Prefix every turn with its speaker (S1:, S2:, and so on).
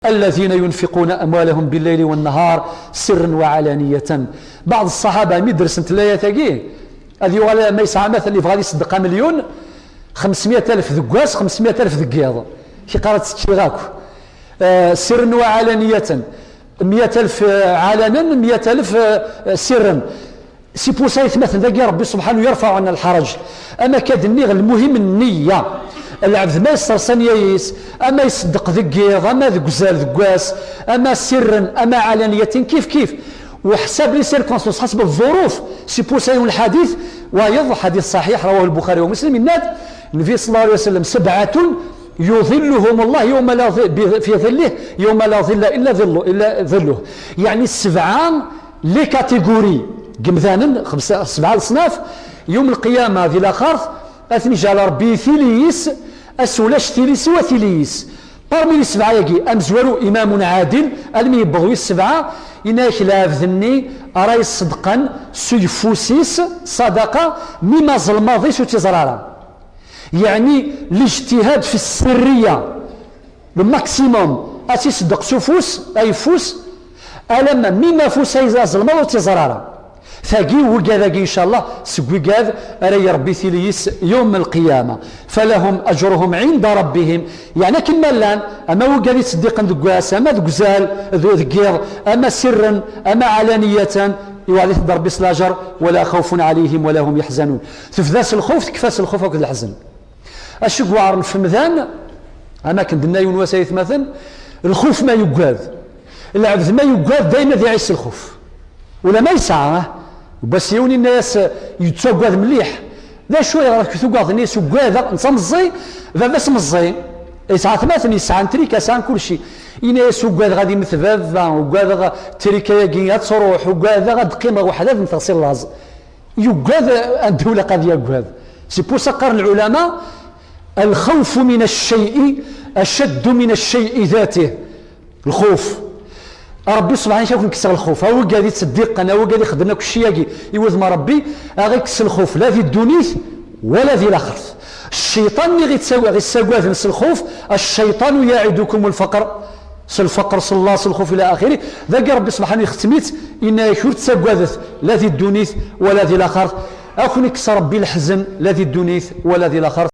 S1: الذين ينفقون أموالهم بالليل والنهار سرا وعلانية. بعض الصحابة مدرسة الآية تاقيه هذه ولا ما يسعى مثلا اللي غادي يصدق مليون 500,000 ذكواس 500,000 ذكياض كي قالت تشيغاكو سرا وعلانية 100,000 علنا 100,000 سرا سي بوسايت مثلا ذاك ربي سبحانه يرفع عنا الحرج. اما كادنيغ المهم النيه العبد ما يسترسن يايس اما يصدق ذكيض اما ذكزال ذكواس اما سرا اما علانية كيف وحسب لي سيركونسونس حسب الظروف سي بوسايون الحديث ويض حديث صحيح رواه البخاري ومسلم النبي صلى الله عليه وسلم 7 يظلهم الله يوم لا في ظله يوم لا ظل الا ظله. يعني 7 لي كاتيجوري قمذانا 7 اصناف يوم القيامه ذي الاخر اثني جال ربي ثيليس اسولاش ثيليس وثيليس parmi les 7 يجي امزورو امام عادل المي يبغوا 7 إناك لا ذني أراي صدقا سيفوسيس صدقة مما ظلماضي سو تزرارا. يعني الاجتهاد في السرية الماكسيموم أتي صدق سفوس أي فوس ألم مما فوس أي ظلماضي تزرارا ثاقي وقاذاقي إن شاء الله سقوي قاذ أري ربي ثليس يوم القيامة فلهم أجرهم عند ربهم. يعني كما لان أما وقاذي تصديقا ذقواس أما ذقزال ذقير أما سرا أما علانية يوعدي ضرب الأجر ولا خوف عليهم ولا هم يحزنون. تفذاس الخوف تكفاس الخوف وكذا الحزن الشق وعر الفمذان أما كندنا يون وسايث مثلا الخوف ما يقاذ العبد ما يقاذ دائما ذي عيس الخوف ولا ما يسعى بس يوني الناس يتسوقوا مليح لا شويه راك تسوقوا الناس وقاذا نصمزي بس مزي يسعى ثلاثه يسعى تريكا سان كل شيء الناس وقاذا غادي مثبابا وقاذا تريكا يا تروح وقاذا غاد قيمه وحده نتصل لاز يقاذا الدوله قد يقاذ سي بو سقر العلماء الخوف من الشيء اشد من الشيء ذاته. الخوف ربي سبحانه وتعالى يكسر الخوف هو قاعد تصدق انا هو قاعد يخدمنا كل شيء يوذ ما ربي غير يكسر الخوف لا في الدنيا ولا في الاخر. الشيطان اللي غيتساوى نفس الخوف الشيطان يعدكم الفقر الفقر صلى الله الخوف الى اخره ذاك ربي سبحانه يختميت ان يكون تساوى لا في الدنيا ولا في الاخر اكون يكسر ربي الحزن لا في الدنيا ولا في الاخر.